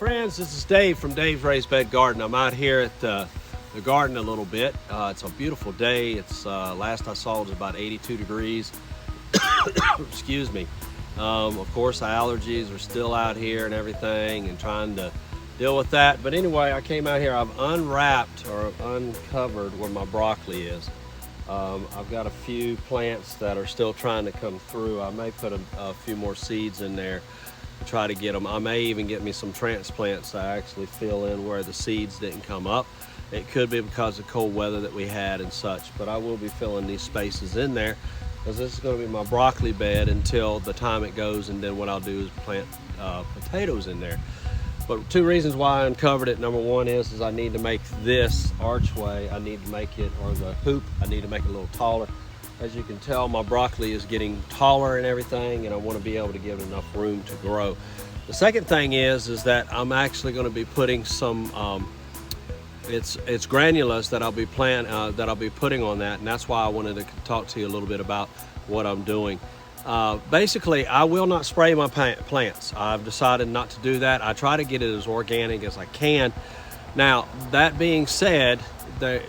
friends, this is Dave from Dave's Raised Bed Garden. I'm out here at the garden a little bit. It's a beautiful day. It's last I saw it was about 82 degrees. Excuse me. Of course, allergies are still out here and everything, and trying to deal with that. But anyway, I came out here. I've unwrapped or uncovered where my broccoli is. I've got a few plants that are still trying to come through. I may put a few more seeds in there to try to get them. I may even get me some transplants to actually fill in where the seeds didn't come up. It could be because of cold weather that we had and such, but I will be filling these spaces in there because this is going to be my broccoli bed until the time it goes, and then what I'll do is plant potatoes in there. But two reasons why I uncovered it. Number one is I need to make this archway, I need to make it, or the hoop, I need to make it a little taller. As you can tell, my broccoli is getting taller and everything, and I want to be able to give it enough room to grow. The second thing is that I'm actually going to be putting some, it's granules that I'll be putting on that, and that's why I wanted to talk to you a little bit about what I'm doing. Basically, I will not spray my plants. I've decided not to do that. I try to get it as organic as I can. Now, that being said,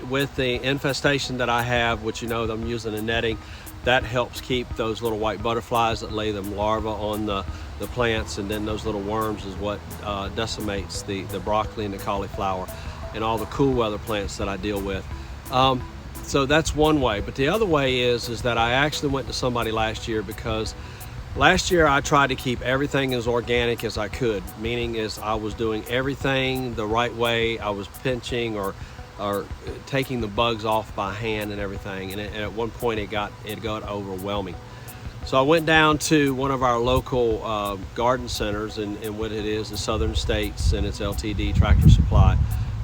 with the infestation that I have, which you know I'm using a netting, that helps keep those little white butterflies that lay them larvae on the plants, and then those little worms is what decimates the broccoli and the cauliflower and all the cool weather plants that I deal with. So that's one way. But the other way is that I actually went to somebody last year, because last year I tried to keep everything as organic as I could, meaning is I was doing everything the right way. I was pinching or taking the bugs off by hand and everything, and at one point it got overwhelming. So I went down to one of our local garden centers, and what it is Southern States, and it's LTD Tractor Supply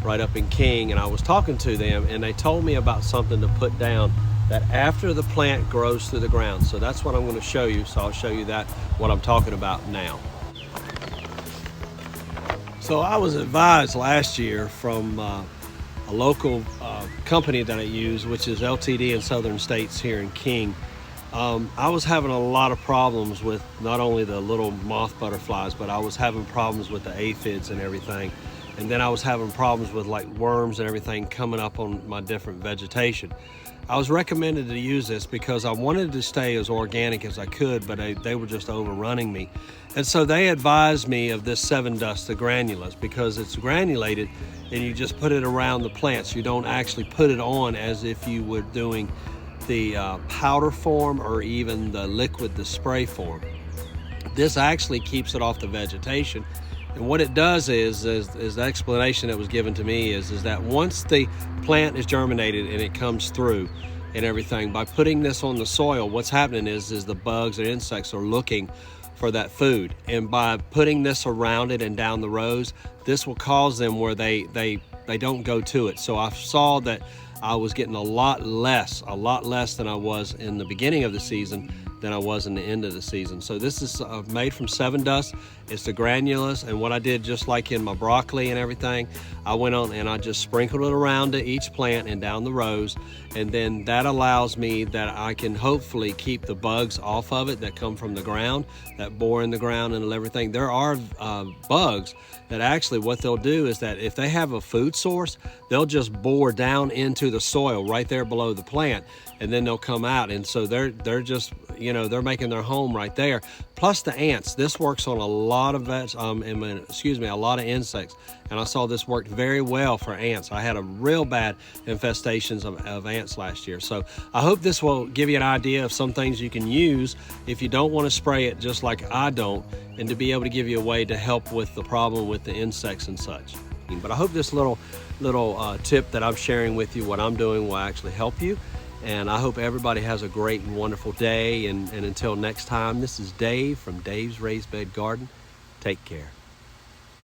right up in King, and I was talking to them, and they told me about something to put down that after the plant grows through the ground. So that's what I'm going to show you. So I'll show you that, what I'm talking about now. So I was advised last year from a local company that I use, which is LTD in Southern States here in King. I was having a lot of problems with not only the little moth butterflies, but I was having problems with the aphids and everything. And then I was having problems with like worms and everything coming up on my different vegetation. I was recommended to use this because I wanted to stay as organic as I could, but they were just overrunning me. And so they advised me of this 7 Dust, the granules, because it's granulated and you just put it around the plants. You don't actually put it on as if you were doing the powder form or even the liquid, the spray form. This actually keeps it off the vegetation. And what it does is the explanation that was given to me is that once the plant is germinated and it comes through and everything, by putting this on the soil, what's happening is the bugs and insects are looking for that food. And by putting this around it and down the rows, this will cause them where they don't go to it. So I saw that I was getting a lot less than I was in the beginning of the season than I was in the end of the season. So this is made from 7 Dust. It's the granules, and what I did, just like in my broccoli and everything, I went on and I just sprinkled it around to each plant and down the rows, and then that allows me that I can hopefully keep the bugs off of it that come from the ground, that bore in the ground and everything. There are bugs that actually what they'll do is that if they have a food source, they'll just bore down into the soil right there below the plant, and then they'll come out, and so they're just, you know, they're making their home right there. Plus the ants. This works on a lot of a lot of insects, and I saw this worked very well for ants. I had a real bad infestations of ants last year. So I hope this will give you an idea of some things you can use if you don't want to spray it just like I don't, and to be able to give you a way to help with the problem with the insects and such. But I hope this little tip that I'm sharing with you, what I'm doing, will actually help you. And I hope everybody has a great and wonderful day. And until next time, this is Dave from Dave's Raised Bed Garden. Take care.